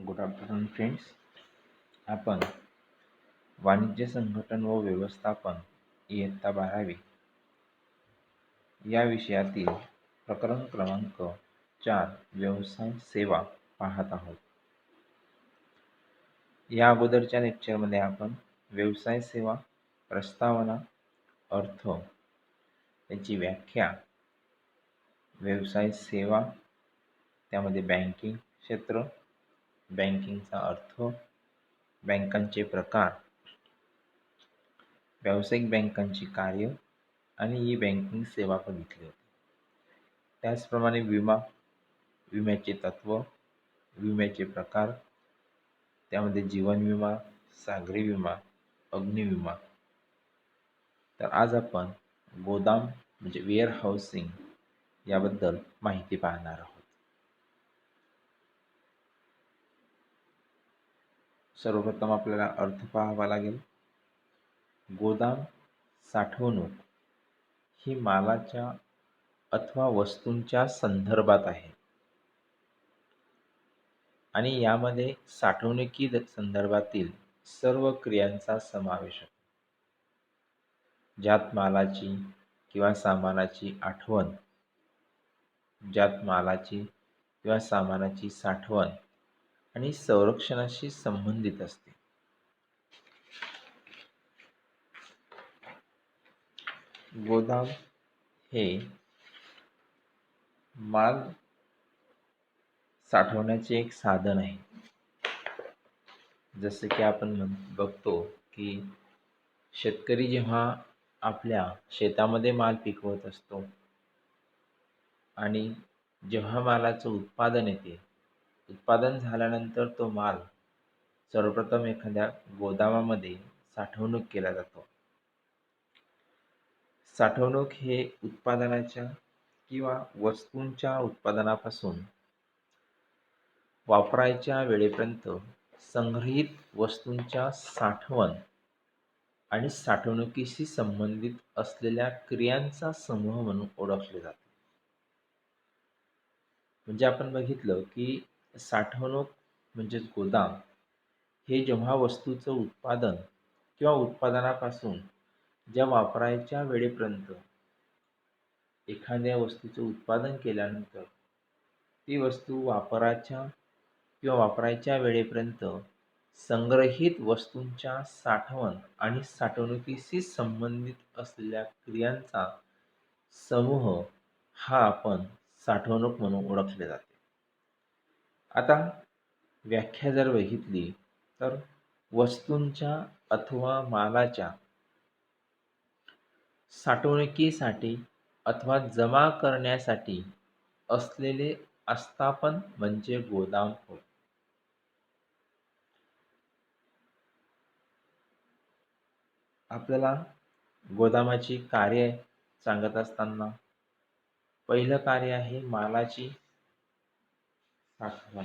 Good afternoon friends. आपण वाणिज्य संघटन व व्यवस्थापन इयत्ता 12वी या विषयातील प्रकरण क्रमांक 4 व्यवसाय सेवा पाहत आहोत. या अगोदरच्या लेक्चरमध्ये आपण व्यवसाय सेवा, प्रस्तावना, अर्थ, त्याची व्याख्या, व्यवसाय सेवा, त्यामध्ये बँकिंग क्षेत्र, बँकिंगचा अर्थ, बँकांचे प्रकार, व्यावसायिक बँकांची कार्य आणि ई बँकिंग सेवा बघितली होती. त्याचप्रमाणे विमा, विम्याचे तत्व, विम्याचे प्रकार, त्यामध्ये जीवन विमा, सागरी विमा, अग्नि विमा. तर आज आपण गोदाम म्हणजे वेअर हाऊसिंग याबद्दल माहिती पाहणार आहोत. सर्वप्रथम आपल्याला अर्थ पाहावा लागेल. गोदाम साठवणूक ही मालाच्या अथवा वस्तूंच्या संदर्भात आहे आणि यामध्ये साठवणुकी संदर्भातील सर्व क्रियांचा समावेश आहे, ज्यात मालाची किंवा सामानाची साठवण आणि संरक्षणाशी संबंधित असते. गोदाम हे माल साठवण्याचे एक साधन आहे. जसे की आपण बघतो की शेतकरी जेव्हा आपल्या शेतामध्ये माल पिकवत असतो आणि जेव्हा मालाचं उत्पादन येते, उत्पादन झाल्यानंतर तो माल सर्वप्रथम एखाद्या गोदामामध्ये साठवणूक केला जातो. साठवणूक हे उत्पादनाच्या किंवा वस्तूंच्या उत्पादनापासून वापरायच्या वेळेपर्यंत संग्रहित वस्तूंच्या साठवण आणि साठवणुकीशी संबंधित असलेल्या क्रियांचा समूह म्हणून ओळखले जाते. म्हणजे आपण बघितलं की साठवणूक म्हणजेच गोदाम हे जेव्हा वस्तूचं उत्पादन किंवा उत्पादनापासून ज्या वापरायच्या वेळेपर्यंत एखाद्या वस्तूचं उत्पादन केल्यानंतर ती वस्तू वापरायच्या वेळेपर्यंत संग्रहित वस्तूंच्या साठवण आणि साठवणुकीशी संबंधित असलेल्या क्रियांचा समूह हा आपण साठवणूक म्हणून ओळखले जाते. आता व्याख्या जर बघितली तर वस्तूंच्या अथवा मालाच्या साठवणुकीसाठी अथवा जमा करण्यासाठी असलेले आस्थापन म्हणजे गोदाम होय. आपल्याला गोदामाची कार्य सांगत असताना पहिलं कार्य आहे मालाची साठवण.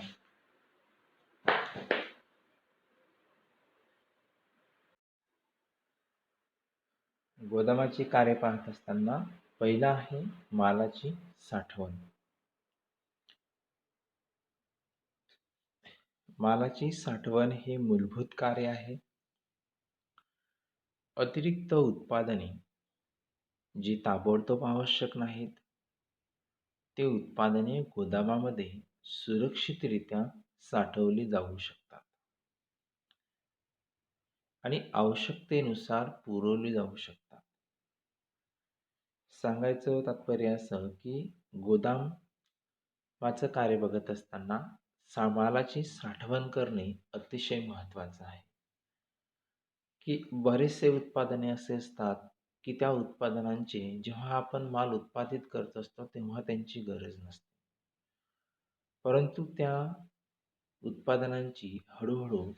गोदामाची कार्य पाहत असताना पहिला आहे मालाची साठवण. मालाची साठवण हे मूलभूत कार्य आहे. अतिरिक्त उत्पादने जी ताबडतोब आवश्यक नाहीत ते उत्पादने गोदामामध्ये सुरक्षितरित्या साठवली जाऊ शकतात आणि आवश्यकतेनुसार पुरवली जाऊ शकतात. सांगायचं तात्पर्य असं की गोदामाचं कार्य बघत असताना मालाची साठवण करणे अतिशय महत्त्वाचं आहे. की बरेचसे उत्पादने असे असतात की त्या उत्पादनांचे जेव्हा आपण माल उत्पादित करत असतो तेव्हा त्यांची गरज नसते, परंतु त्या उत्पादनांची हळूहळू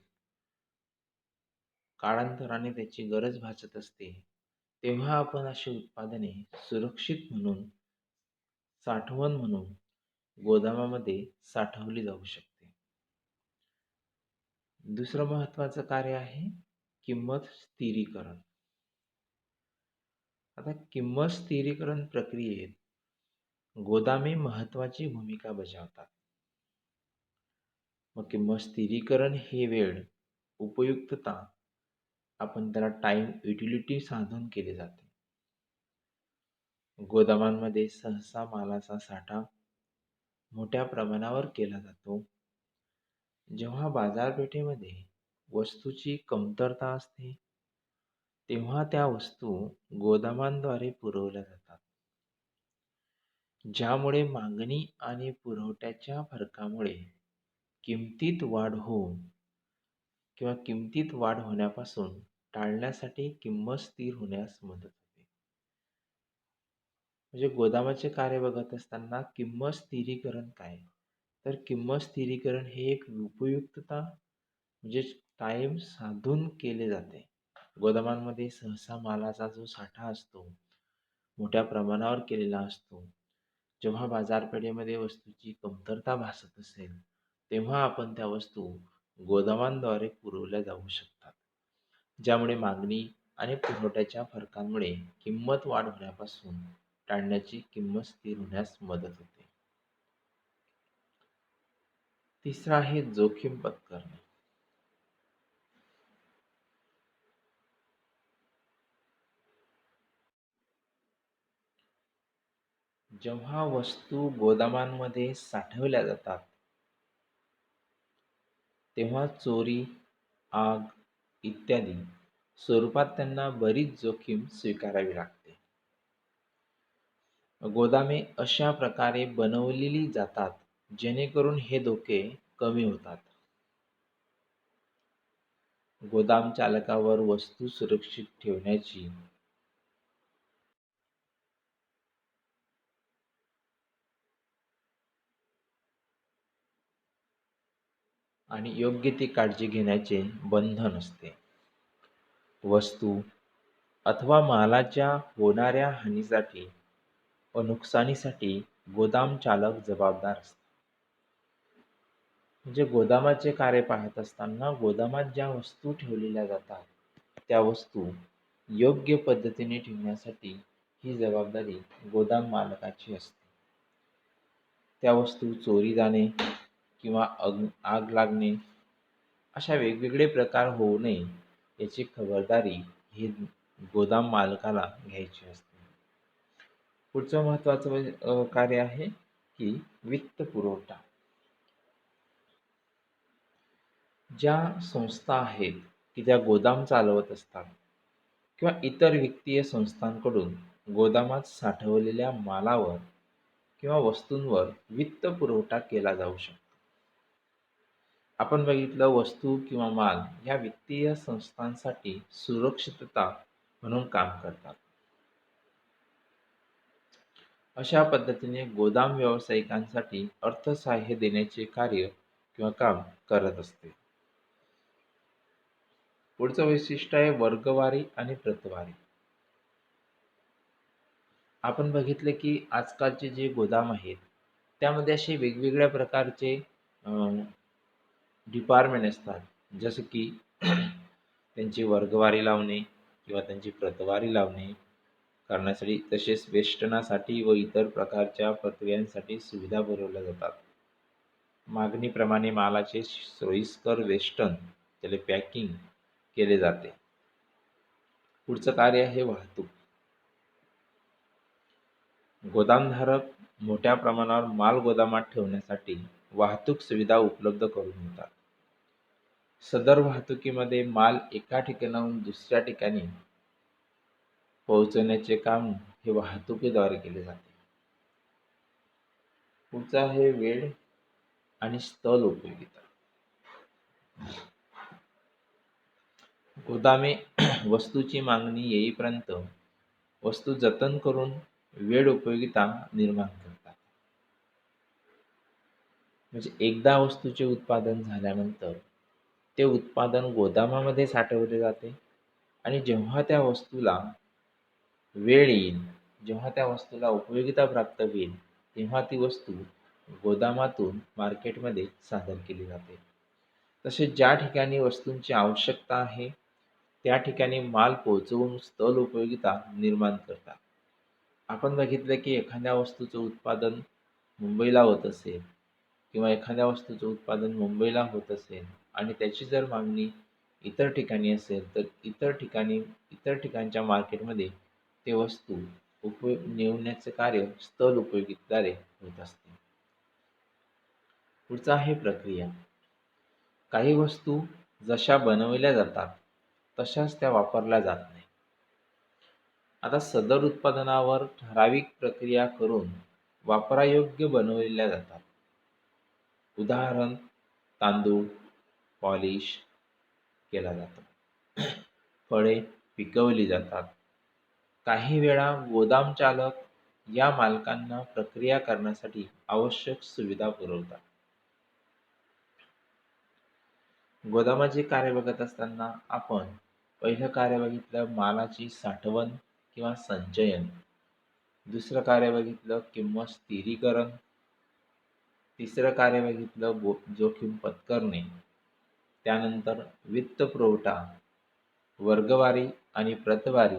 काळांतराने त्याची गरज भासत असते, तेव्हा आपण अशी उत्पादने सुरक्षित म्हणून साठवण म्हणून गोदामामध्ये साठवली जाऊ शकते. दुसरं महत्त्वाचं कार्य आहे किंमत स्थिरीकरण. आता किंमत स्थिरीकरण प्रक्रियेत गोदामे महत्त्वाची भूमिका बजावतात. मग किंमत स्थिरीकरण हे वेळ उपयुक्तता आपण त्याला टाईम युटिलिटी साधून केले जाते. गोदामांमध्ये सहसा मालाचा साठा मोठ्या प्रमाणावर केला जातो. जेव्हा बाजारपेठेमध्ये वस्तूची कमतरता असते, तेव्हा त्या वस्तू गोदामांद्वारे पुरवल्या जातात. ज्यामुळे मागणी आणि पुरवठ्याच्या फरकामुळे किमतीत वाढ होऊन किंवा किमतीत वाढ होण्यापासून टाळण्यासाठी किंमत स्थिर होण्यास मदत होते. म्हणजे गोदामाचे कार्य बघत असताना किंमत स्थिरीकरण काय? तर किंमत स्थिरीकरण हे एक उपयुक्तता म्हणजे टाईम साधून केले जाते. गोदामांमध्ये सहसा मालाचा जो साठा असतो, मोठ्या प्रमाणावर केलेला असतो. जेव्हा बाजारपेठेमध्ये वस्तूची कमतरता भासत असेल, तेव्हा आपण त्या वस्तू गोदामांद्वारे पुरवल्या जाऊ शकतात. ज्यामुळे मागणी आणि पुरवठ्याच्या फरकांमुळे किंमत वाढ होण्यापासून टाळण्याची किंमत स्थिर होण्यास मदत होते. तिसरा आहे जोखीम पत्करणे. जेव्हा वस्तू गोदामांमध्ये साठवल्या जातात, तेव्हा चोरी, आग इत्यादी स्वरूपात त्यांना बरीच जोखीम स्वीकारावी लागते. गोदामे अशा प्रकारे बनवलेली जातात जेणेकरून हे धोके कमी होतात. गोदाम चालकावर वस्तू सुरक्षित ठेवण्याची आणि योग्य ती काळजी घेण्याचे बंधन असते. वस्तू अथवा मालाच्या होणाऱ्या हानीसाठी व नुकसानीसाठी गोदाम चालक जबाबदार असतात. म्हणजे गोदामाचे कार्य पाहत असताना गोदामात ज्या वस्तू ठेवलेल्या जातात, त्या वस्तू योग्य पद्धतीने ठेवण्यासाठी ही जबाबदारी गोदाम मालकाची असते. त्या वस्तू चोरी जाणे किंवा आग लागणे अशा वेगवेगळे प्रकार होऊ नये याची खबरदारी ही गोदाम मालकाला घ्यायची असते. पुढचं महत्त्वाचं कार्य आहे की वित्त पुरवठा. ज्या संस्था आहेत की त्या गोदाम चालवत असतात किंवा इतर वित्तीय संस्थांकडून गोदामात साठवलेल्या मालावर किंवा वस्तूंवर वित्त पुरवठा केला जाऊ शकतो. आपण बघितलं वस्तू किंवा माल या वित्तीय संस्थांसाठी सुरक्षितता म्हणून काम करतात. अशा पद्धतीने गोदाम व्यावसायिकांसाठी अर्थसहाय्य देण्याचे कार्य किंवा काम करत असते. पुढचं वैशिष्ट्य आहे वर्गवारी आणि प्रतवारी. आपण बघितले की आजकालचे जे गोदाम आहेत त्यामध्ये असे वेगवेगळ्या प्रकारचे डिपार्टमेंट असतात. जसं की त्यांची वर्गवारी लावणे किंवा त्यांची प्रतवारी लावणे करण्यासाठी, तसेच वेष्टनासाठी व इतर प्रकारच्या प्रक्रियांसाठी सुविधा पुरवल्या जातात. मागणीप्रमाणे मालाचे सोयीस्कर वेष्टन त्याला पॅकिंग केले जाते. पुढचं कार्य आहे वाहतूक. गोदामधारक मोठ्या प्रमाणावर माल गोदामात ठेवण्यासाठी वाहतूक सुविधा उपलब्ध करून देतात. सदर वाहतुकीमध्ये माल एका ठिकाणाहून दुसऱ्या ठिकाणी पोहोचवण्याचे काम हे वाहतुकीद्वारे केले जाते. पुढचा आहे वेळ आणि स्थल उपयोगिता. गोदामे वस्तूची मागणी येईपर्यंत वस्तू जतन करून वेळ उपयोगिता निर्माण करतात. म्हणजे एकदा वस्तूचे उत्पादन झाल्यानंतर ते उत्पादन गोदामामध्ये साठवले जाते आणि जेव्हा त्या वस्तूला वेळ येईल, जेव्हा त्या वस्तूला उपयोगिता प्राप्त होईल, तेव्हा ती वस्तू गोदामातून मार्केटमध्ये सादर केली जाते. तसेच ज्या ठिकाणी वस्तूंची आवश्यकता आहे त्या ठिकाणी माल पोहोचवून स्थल उपयोगिता निर्माण करतात. आपण बघितलं की एखाद्या वस्तूचं उत्पादन मुंबईला होत असेल किंवा एखाद्या वस्तूचं उत्पादन मुंबईला होत असेल आणि त्याची जर मागणी इतर ठिकाणी असेल, तर इतर ठिकाणच्या मार्केटमध्ये ते वस्तू नेण्याचे कार्य स्थल उपयोगिताद्वारे होत असते. पुढचं आहे प्रक्रिया. काही वस्तू जशा बनवल्या जातात तशाच त्या वापरल्या जात नाही. आता सदर उत्पादनावर ठराविक प्रक्रिया करून वापरायोग्य बनवल्या जातात. उदाहरण, तांदूळ पॉलिश केला जातो. फळे पिकवली जातात. काही वेळा गोदाम चालक या मालकांना प्रक्रिया करण्यासाठी आवश्यक सुविधा पुरवतात. गोदामाचे कार्य बघत असताना आपण पहिलं कार्य बघितलं मालाची साठवण किंवा संचयन. दुसरं कार्य बघितलं किंमत स्थिरीकरण. तिसरं कार्य बघितलं जोखीम पत्करणे. त्यानंतर वित्तपुरवठा, वर्गवारी आणि प्रतवारी.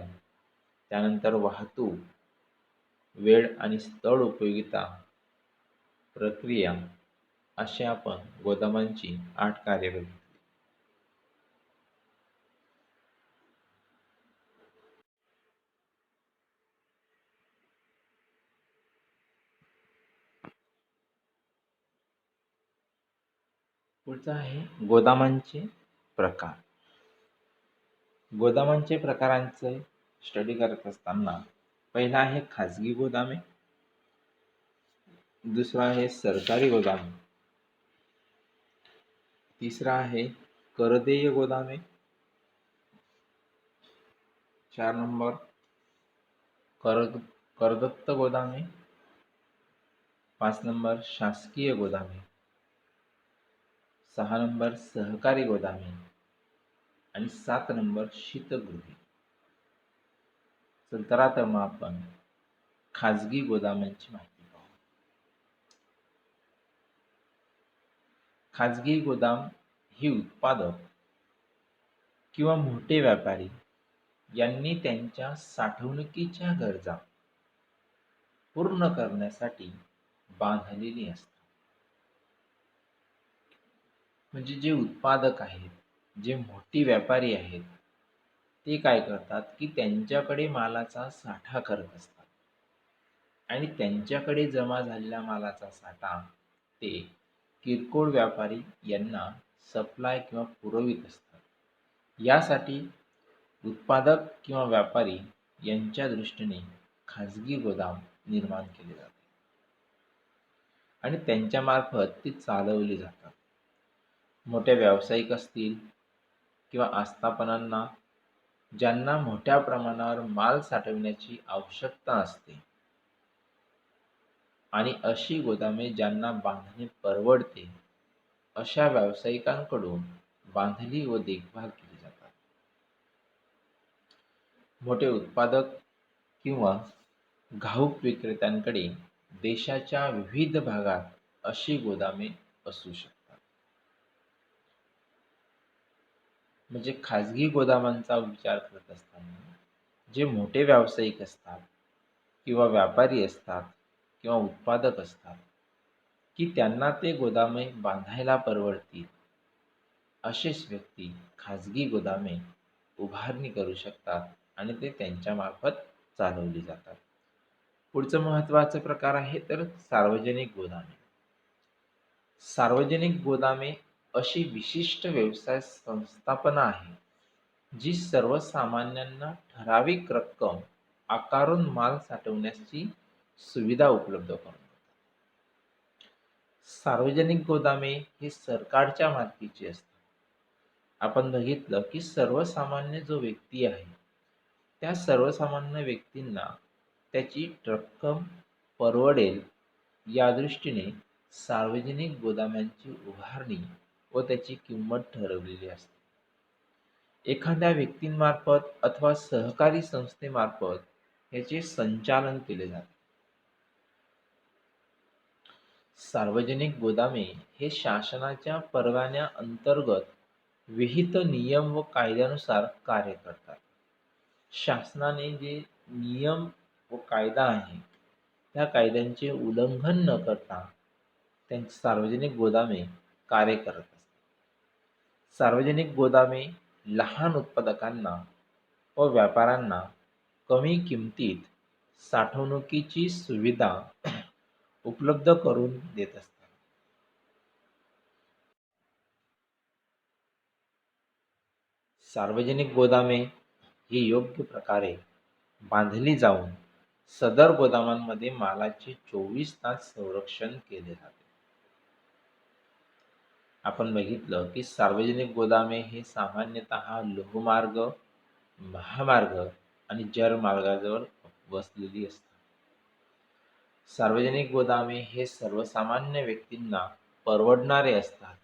त्यानंतर वाहतूक, वेळ आणि स्थळ उपयोगिता, प्रक्रिया अशी आपण गोदामांची 8 कार्ये बघितली. पुढचं आहे गोदामांचे प्रकार. गोदामांचे प्रकारांचे स्टडी करत असताना पहिला आहे खाजगी गोदामे, दुसरा आहे सरकारी गोदामे, तिसरा आहे करदेय गोदामे, 4 नंबर कर करदत्त गोदामे, 5 नंबर शासकीय गोदामे, 6 नंबर सहकारी गोदामे आणि 7 नंबर शीतगृहे. तर आता मग आपण खाजगी गोदामांची माहिती पाहू. खाजगी गोदाम ही उत्पादक किंवा मोठे व्यापारी यांनी त्यांच्या साठवणुकीच्या गरजा पूर्ण करण्यासाठी बांधलेली असतात. म्हणजे जे उत्पादक आहेत, जे मोठी व्यापारी आहेत, ते काय करतात की त्यांच्याकडे मालाचा साठा करत असतात आणि त्यांच्याकडे जमा झालेल्या मालाचा साठा ते किरकोळ व्यापारी यांना सप्लाय किंवा पुरवित असतात. यासाठी उत्पादक किंवा व्यापारी यांच्या दृष्टीने खाजगी गोदाम निर्माण केले जाते आणि त्यांच्यामार्फत ती चालवली जातात. मोठ्या व्यावसायिक असतील किंवा आस्थापनांना ज्यांना मोठ्या प्रमाणावर माल साठवण्याची आवश्यकता असते आणि अशी गोदामे ज्यांना बांधणे परवडते, अशा व्यावसायिकांकडून बांधली व देखभाल केली जातात. मोठे उत्पादक किंवा घाऊक विक्रेत्यांकडे देशाच्या विविध भागात अशी गोदामे असू शकतात. म्हणजे खाजगी गोदामांचा विचार करत असताना जे मोठे व्यावसायिक असतात किंवा व्यापारी असतात किंवा उत्पादक असतात की त्यांना ते गोदामे बांधायला परवडतील, असेच व्यक्ती खाजगी गोदामे उभारणी करू शकतात आणि ते त्यांच्यामार्फत चालवली जातात. पुढचं महत्त्वाचा प्रकार आहे तर सार्वजनिक गोदामे. सार्वजनिक गोदामे अशी विशिष्ट व्यवसाय संस्थापना आहे, जी सर्वसामान्यांना ठराविक रक्कम आकारून माल साठवण्याची सुविधा उपलब्ध करून देतात. सार्वजनिक गोदामे ही सरकारच्या मालकीची असतात. आपण बघितलं की सर्वसामान्य जो व्यक्ती आहे, त्या सर्वसामान्य व्यक्तींना त्याची रक्कम परवडेल या दृष्टीने सार्वजनिक गोदामांची उभारणी व त्याची किंमत ठरवलेली असते. एखाद्या व्यक्तीमार्फत अथवा सहकारी संस्थेमार्फत याचे संचालन केले जाते. सार्वजनिक गोदामे हे शासनाच्या परवान्याअंतर्गत विहित नियम व कायद्यानुसार कार्य करतात. शासनाने जे नियम व कायदा आहे, त्या कायद्यांचे उल्लंघन न करता त्यांची सार्वजनिक गोदामे कार्य करत असतात. सार्वजनिक गोदामे लहान उत्पादकांना व व्यापाऱ्यांना कमी किमतीत साठवणुकीची सुविधा उपलब्ध करून देत असतात. सार्वजनिक गोदामे ही योग्य प्रकारे बांधली जाऊन सदर गोदामांमध्ये मालाचे 24 तास संरक्षण केले जाते. आपण बघितलं की सार्वजनिक गोदामे हे सामान्यतः लोहमार्ग, महामार्ग आणि जलमार्गाजवळ वसलेली असतात. सार्वजनिक गोदामे हे सर्वसामान्य व्यक्तींना परवडणारे असतात,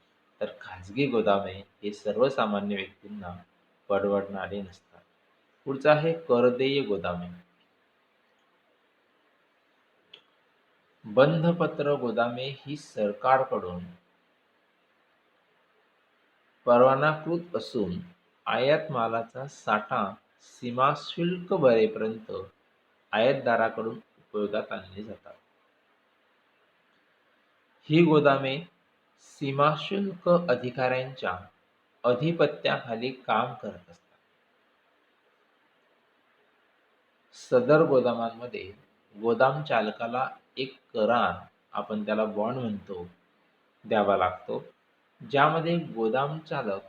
तर खाजगी गोदामे हे सर्वसामान्य व्यक्तींना परवडणारे नसतात. पुढचं आहे करदेय गोदामे. बंधपत्र गोदामे ही सरकारकडून परवानाकृत असून आयात मालाचा साठा सीमाशुल्क भरेपर्यंत आयातदाराकडून उपयोगात आणली जातात. ही गोदामे सीमाशुल्क अधिकाऱ्यांच्या अधिपत्याखाली काम करत असतात. सदर गोदामांमध्ये गोदाम चालकाला एक करार, आपण त्याला बॉन्ड म्हणतो, द्यावा लागतो, ज्यामध्ये गोदाम चालक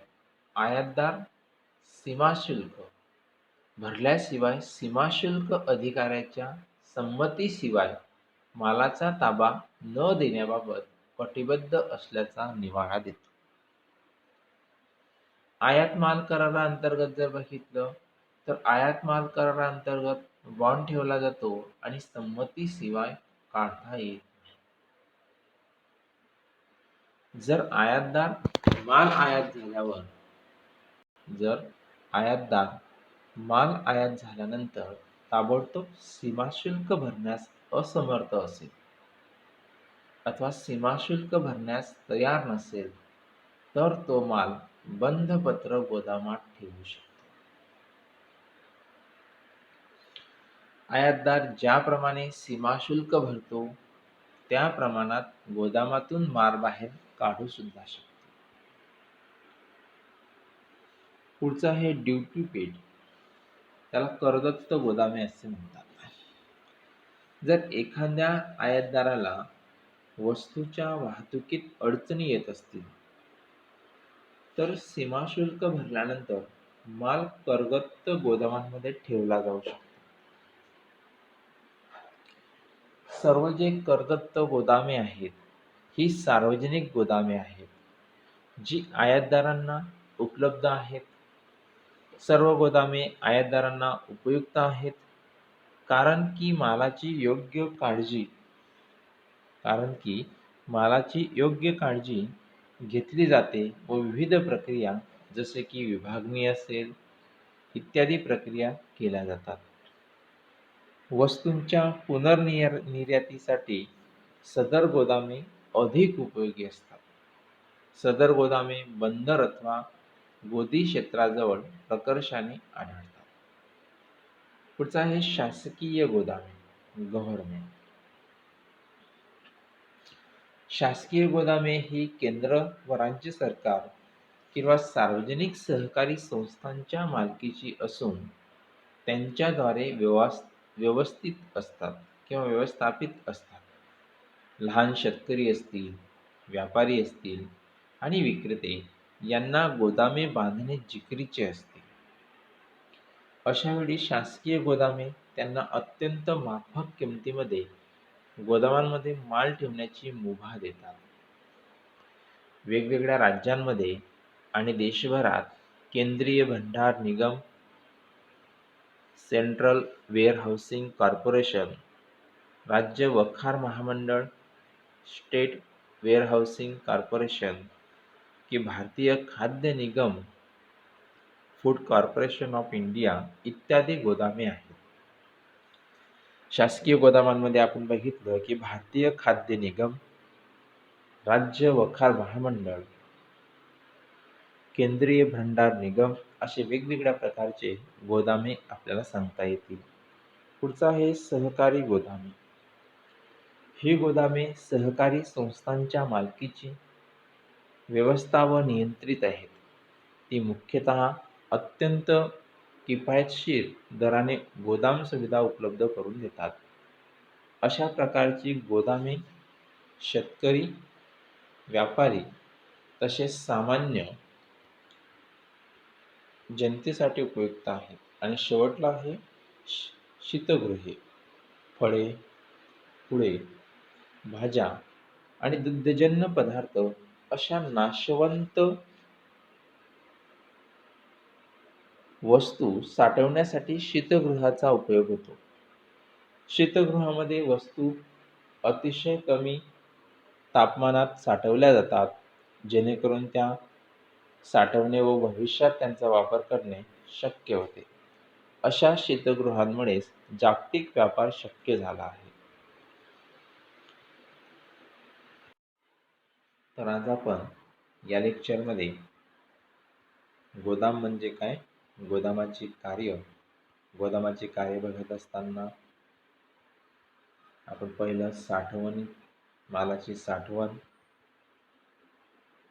आयातदार सीमाशुल्क भरल्याशिवाय सीमाशुल्क अधिकाऱ्याच्या संमतीशिवाय मालाचा ताबा न देण्याबाबत कटिबद्ध असल्याचा निर्वाळा देतो. आयात माल कराराअंतर्गत जर बघितलं तर आयात माल कराराअंतर्गत बॉन्ड ठेवला जातो आणि संमतीशिवाय काढता येत नाही. जर आयातदार माल आयात झाल्यानंतर ताबडतोब सीमाशुल्क भरण्यास असमर्थ असेल अथवा सीमाशुल्क भरण्यास तयार नसेल तर तो माल बंधपत्र गोदामात ठेवू शकतो. आयातदार ज्याप्रमाणे सीमाशुल्क भरतो त्या प्रमाणात गोदामातून माल बाहेर काढू सुद्धा शकतो. पुढचं आहे ड्युटी पेड. त्याला करदत्त गोदामे असे म्हणतात. जर एखाद्या आयातदाराला वस्तूच्या वाहतुकीत अडचणी येत असतील तर सीमाशुल्क भरल्यानंतर माल करदत्त गोदामांमध्ये ठेवला जाऊ शकतो. सर्व जे करदत्त गोदामे आहेत ही सार्वजनिक गोदामे आहेत, जी आयातदारांना उपलब्ध आहेत. सर्व गोदामे आयातदारांना उपयुक्त आहेत, कारण की मालाची योग्य काळजी घेतली जाते व विविध प्रक्रिया जसे की विभागणी असेल इत्यादी प्रक्रिया केल्या जातात. वस्तूंच्या पुनर्निर्यातीसाठी सदर गोदामे अधिक उपयोगी असतात. सदर गोदामे बंदर अथवा गोदी क्षेत्राजवळ प्रकर्षाने आढळतात. पुढचं आहे शासकीय गोदामे, गव्हर्नमेंट. शासकीय गोदामे ही केंद्र व राज्य सरकार किंवा सार्वजनिक सहकारी संस्थांच्या मालकीची असून त्यांच्याद्वारे व्यवस्थित असतात किंवा व्यवस्थापित असतात. लहान शेतकरी असतील, व्यापारी असतील आणि विक्रेते यांना गोदामे बांधणे जिकिरीचे असते. अशावेळी शासकीय गोदामे त्यांना अत्यंत माफक किमतीमध्ये गोदामांमध्ये माल ठेवण्याची मुभा देतात. वेगवेगळ्या राज्यांमध्ये आणि देशभरात केंद्रीय भंडार निगम, सेंट्रल वेअरहाऊसिंग कॉर्पोरेशन, राज्य वखार महामंडळ, स्टेट वेअरहाऊसिंग कॉर्पोरेशन की भारतीय खाद्य निगम, फूड कॉर्पोरेशन ऑफ इंडिया इत्यादी गोदामे आहेत. शासकीय गोदामांमध्ये आपण बघितलं की भारतीय खाद्य निगम, राज्य वखार महामंडळ, केंद्रीय भंडार निगम असे वेगवेगळ्या प्रकारचे गोदामे आपल्याला सांगता येतील. पुढचं आहे सहकारी गोदामे. ही गोदामे सहकारी संस्थांच्या मालकीची व्यवस्था व नियंत्रित आहेत. ती मुख्यतः अत्यंत किफायतशीर दराने गोदाम सुविधा उपलब्ध करून देतात. अशा प्रकारची गोदामे शेतकरी, व्यापारी तसेच सामान्य जनतेसाठी उपयुक्त आहेत. आणि शेवटला आहे शीतगृहे. फळे, फुले, भाज्या आणि दुग्धजन्य पदार्थ अशा नाशवंत वस्तू साठवण्यासाठी शीतगृहाचा उपयोग होतो. शीतगृहामध्ये वस्तू अतिशय कमी तापमानात साठवल्या जातात, जेणेकरून त्या साठवणे व भविष्यात त्यांचा वापर करणे शक्य होते. अशा शीतगृहांमुळेच जागतिक व्यापार शक्य झाला आहे. तर आज आपण या लेक्चरमध्ये गोदाम म्हणजे काय, गोदामाची कार्य बघत असताना आपण पहिलं मालाची साठवण,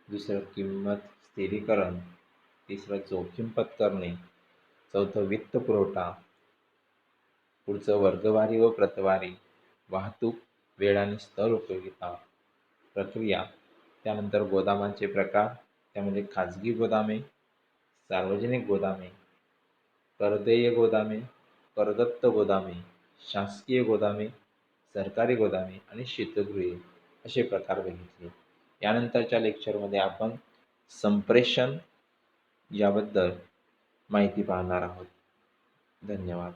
दुसरं किंमत स्थिरीकरण, तिसरं जोखीम पत्करणे, चौथं वित्त पुरवठा, पुढचं वर्गवारी व प्रतवारी, वाहतूक, वेळ आणि स्थळ उपयोगिता, प्रक्रिया, त्यानंतर गोदामांचे प्रकार, त्यामध्ये खाजगी गोदामे, सार्वजनिक गोदामे, परदेय गोदामे, परदत्त गोदामे, शासकीय गोदामे, सरकारी गोदामे आणि शीतगृहे असे प्रकार बघितले. यानंतरच्या लेक्चरमध्ये आपण संप्रेषण याबद्दल माहिती पाहणार आहोत. धन्यवाद.